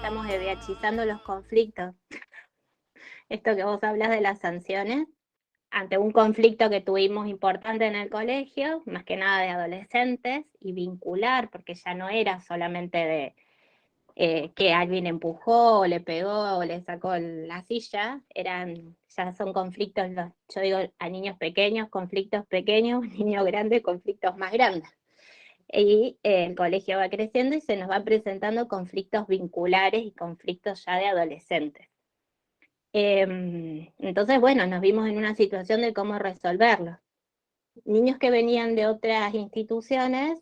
estamos eviachizando los conflictos. Esto que vos hablas de las sanciones, ante un conflicto que tuvimos importante en el colegio, más que nada de adolescentes, y vincular, porque ya no era solamente de que alguien empujó, o le pegó, o le sacó la silla, ya son conflictos, yo digo a niños pequeños, conflictos pequeños, niños grandes, conflictos más grandes. Y el colegio va creciendo y se nos va presentando conflictos vinculares y conflictos ya de adolescentes. Entonces, bueno, nos vimos en una situación de cómo resolverlo. Niños que venían de otras instituciones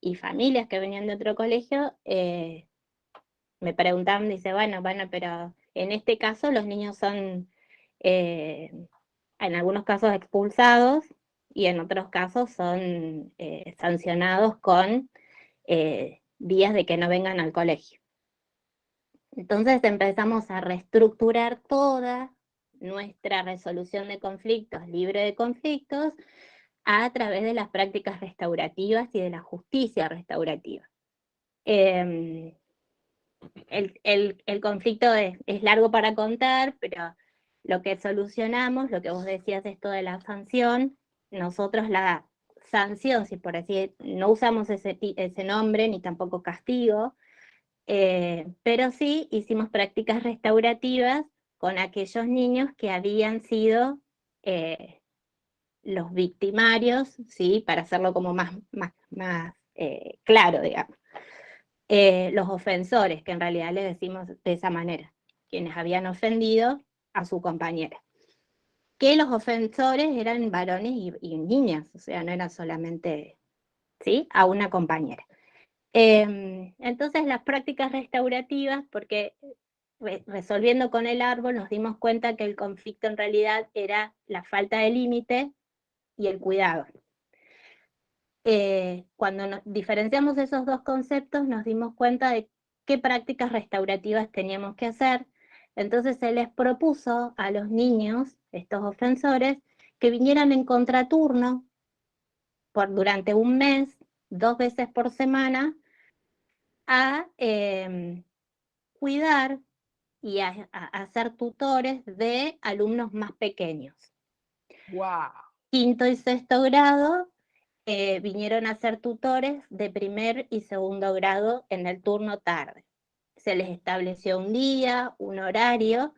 y familias que venían de otro colegio, me preguntaban, dice, bueno, pero en este caso los niños son, en algunos casos expulsados y en otros casos son sancionados con días de que no vengan al colegio. Entonces empezamos a reestructurar toda nuestra resolución de conflictos, libre de conflictos, a través de las prácticas restaurativas y de la justicia restaurativa. El conflicto es largo para contar, pero lo que solucionamos, lo que vos decías, esto de la sanción, nosotros la sanción, si por así, no usamos ese nombre, ni tampoco castigo, pero sí hicimos prácticas restaurativas con aquellos niños que habían sido los victimarios, ¿sí? Para hacerlo como más claro, digamos. Los ofensores, que en realidad les decimos de esa manera, quienes habían ofendido a su compañera. Que los ofensores eran varones y niñas, o sea, no era solamente, ¿sí?, a una compañera. Entonces las prácticas restaurativas, porque resolviendo con el árbol nos dimos cuenta que el conflicto en realidad era la falta de límite y el cuidado. Cuando diferenciamos esos dos conceptos nos dimos cuenta de qué prácticas restaurativas teníamos que hacer. Entonces se les propuso a los niños, estos ofensores, que vinieran en contraturno durante un mes, 2 veces por semana, a cuidar y a ser tutores de alumnos más pequeños. ¡Wow! Quinto y sexto grado vinieron a ser tutores de primer y segundo grado en el turno tarde. Se les estableció un día, un horario,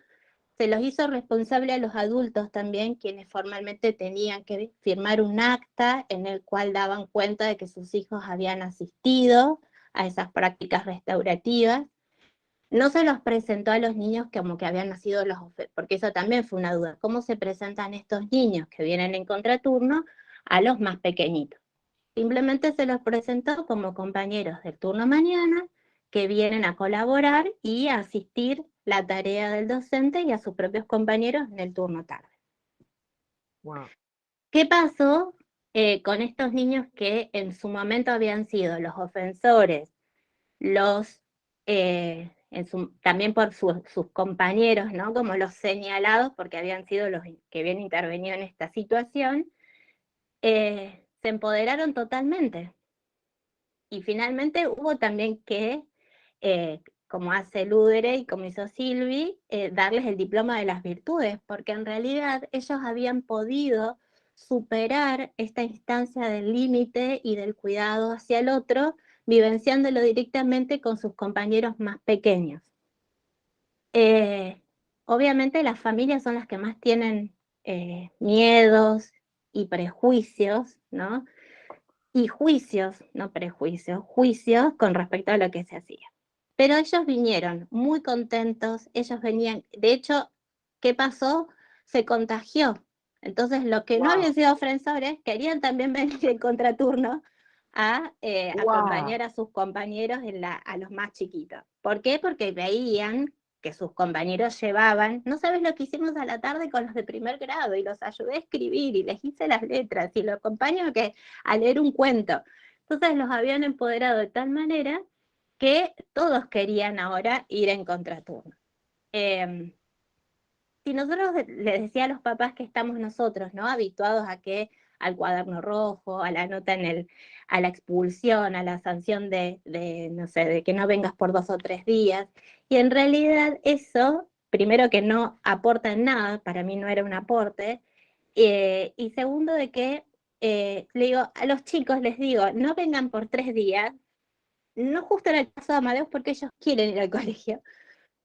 se los hizo responsable a los adultos también, quienes formalmente tenían que firmar un acta en el cual daban cuenta de que sus hijos habían asistido a esas prácticas restaurativas. No se los presentó a los niños como que habían nacido porque eso también fue una duda. ¿Cómo se presentan estos niños que vienen en contraturno a los más pequeñitos? Simplemente se los presentó como compañeros del turno mañana que vienen a colaborar y a asistir la tarea del docente y a sus propios compañeros en el turno tarde. Wow. ¿Qué pasó con estos niños que en su momento habían sido los ofensores, los también por sus compañeros, ¿no?, como los señalados, porque habían sido los que habían intervenido en esta situación, se empoderaron totalmente? Y finalmente hubo también que, como hace Ludere y como hizo Silvi, darles el diploma de las virtudes, porque en realidad ellos habían podido superar esta instancia del límite y del cuidado hacia el otro, vivenciándolo directamente con sus compañeros más pequeños. Obviamente las familias son las que más tienen miedos y prejuicios, ¿no? Y juicios, no prejuicios, juicios con respecto a lo que se hacía. Pero ellos vinieron muy contentos, ellos venían, de hecho, ¿qué pasó? Se contagió. Entonces, los que no habían sido ofensores querían también venir en contraturno a Wow. acompañar a sus compañeros a los más chiquitos. ¿Por qué? Porque veían que sus compañeros llevaban, no sabes lo que hicimos a la tarde con los de primer grado, y los ayudé a escribir, y les hice las letras, y los acompaño a leer un cuento. Entonces los habían empoderado de tal manera que todos querían ahora ir en contraturno. Si nosotros les decía a los papás que estamos nosotros, ¿no?, habituados a que al cuaderno rojo, a la nota a la expulsión, a la sanción no sé, de que no vengas por 2 o 3 días. Y en realidad eso, primero que no aporta en nada, para mí no era un aporte, y segundo de que le digo, a los chicos les digo, no vengan por 3 días, no justo en el caso de Amadeus porque ellos quieren ir al colegio,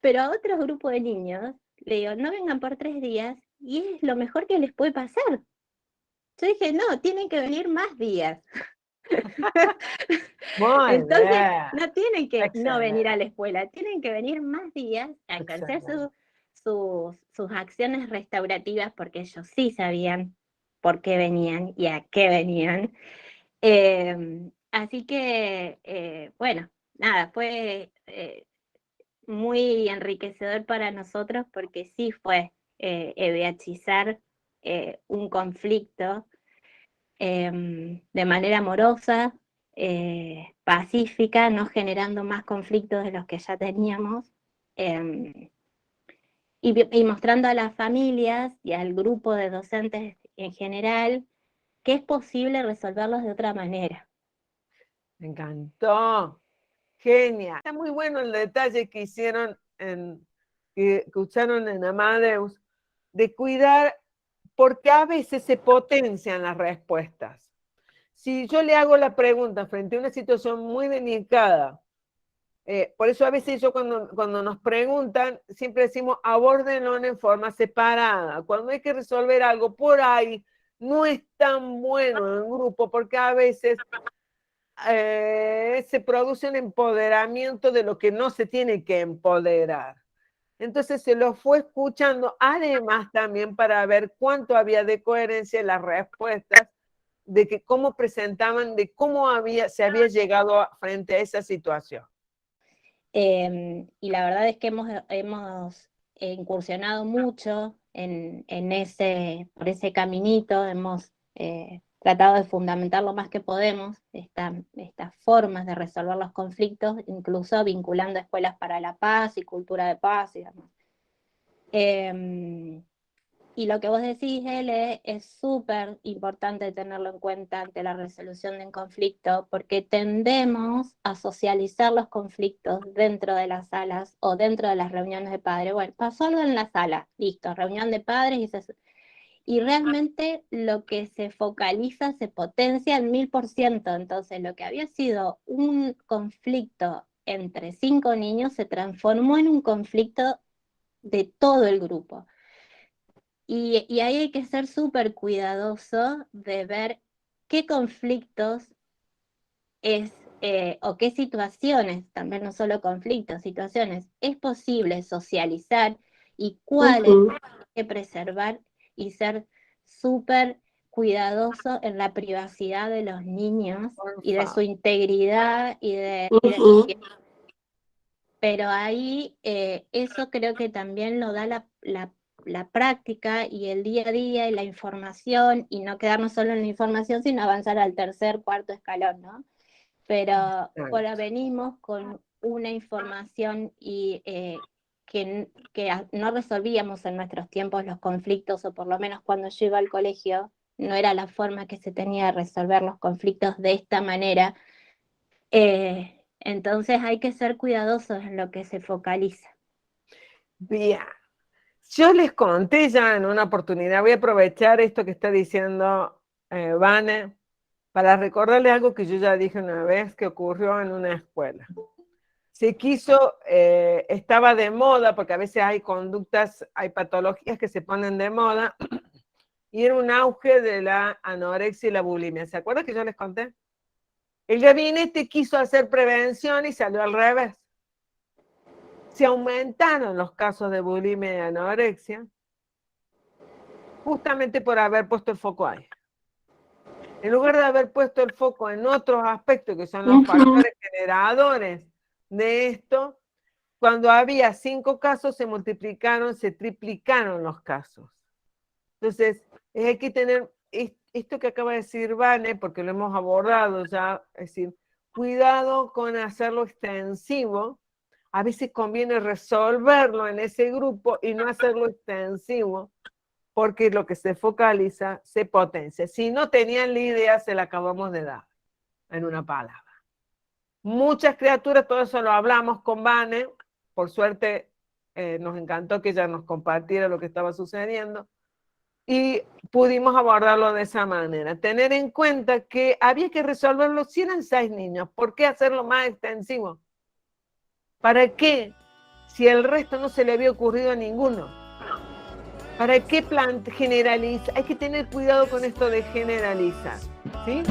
pero a otros grupos de niños, le digo, no vengan por 3 días y es lo mejor que les puede pasar. Yo dije, no, tienen que venir más días. Muy Entonces, bien. no tienen que no venir a Excelente. la escuela, tienen que venir más días a ejercer Excelente. sus acciones restaurativas porque ellos sí sabían por qué venían y a qué venían. Así que, bueno, nada, fue muy enriquecedor para nosotros porque sí fue eviatizar un conflicto de manera amorosa, pacífica, no generando más conflictos de los que ya teníamos, eh, y mostrando a las familias y al grupo de docentes en general que es posible resolverlos de otra manera. Me encantó. Genial. Está muy bueno el detalle que hicieron, que usaron en Amadeus, de cuidar, porque a veces se potencian las respuestas. Si yo le hago la pregunta frente a una situación muy delicada, por eso a veces yo cuando nos preguntan, siempre decimos abórdenlo en forma separada. Cuando hay que resolver algo por ahí, no es tan bueno en grupo, porque a veces se produce un empoderamiento de lo que no se tiene que empoderar. Entonces se lo fue escuchando, además también para ver cuánto había de coherencia en las respuestas, de que cómo presentaban, de cómo se había llegado frente a esa situación. Y la verdad es que hemos incursionado mucho por ese caminito, hemos tratado de fundamentar lo más que podemos estas formas de resolver los conflictos, incluso vinculando escuelas para la paz y cultura de paz y demás. Y lo que vos decís, Ele, es súper importante tenerlo en cuenta ante la resolución de un conflicto, porque tendemos a socializar los conflictos dentro de las salas o dentro de las reuniones de padres. Bueno, pasó algo en la sala, listo, reunión de padres y realmente lo que se focaliza se potencia al 1000%. Entonces, lo que había sido un conflicto entre 5 niños se transformó en un conflicto de todo el grupo. Y ahí hay que ser súper cuidadoso de ver qué conflictos o qué situaciones, también no solo conflictos, situaciones, es posible socializar y cuáles hay que preservar y ser súper cuidadoso en la privacidad de los niños y de su integridad pero ahí eso creo que también lo da la práctica y el día a día y la información, y no quedarnos solo en la información, sino avanzar al tercer, cuarto escalón, ¿no? Pero ahora venimos con una información y que no resolvíamos en nuestros tiempos los conflictos, o por lo menos cuando yo iba al colegio, no era la forma que se tenía de resolver los conflictos de esta manera. Entonces hay que ser cuidadosos en lo que se focaliza. Bien. Yo les conté ya en una oportunidad, voy a aprovechar esto que está diciendo Vane para recordarles algo que yo ya dije una vez que ocurrió en una escuela. Se quiso, estaba de moda, porque a veces hay conductas, hay patologías que se ponen de moda, y era un auge de la anorexia y la bulimia. ¿Se acuerdan que yo les conté? El gabinete quiso hacer prevención y salió al revés. Se aumentaron los casos de bulimia y anorexia justamente por haber puesto el foco ahí. En lugar de haber puesto el foco en otros aspectos que son los factores generadores de esto, cuando había 5 casos se multiplicaron, se triplicaron los casos. Entonces, hay que tener esto que acaba de decir Vane, porque lo hemos abordado ya, es decir, cuidado con hacerlo extensivo. A veces conviene resolverlo en ese grupo y no hacerlo extensivo, porque lo que se focaliza se potencia. Si no tenían la idea, se la acabamos de dar en una palabra. Muchas criaturas, todo eso lo hablamos con Vane, por suerte nos encantó que ella nos compartiera lo que estaba sucediendo y pudimos abordarlo de esa manera. Tener en cuenta que había que resolverlo si eran 6 niños, ¿por qué hacerlo más extensivo? ¿Para qué? Si el resto no se le había ocurrido a ninguno. ¿Para qué generaliza? Hay que tener cuidado con esto de generalizar, ¿sí?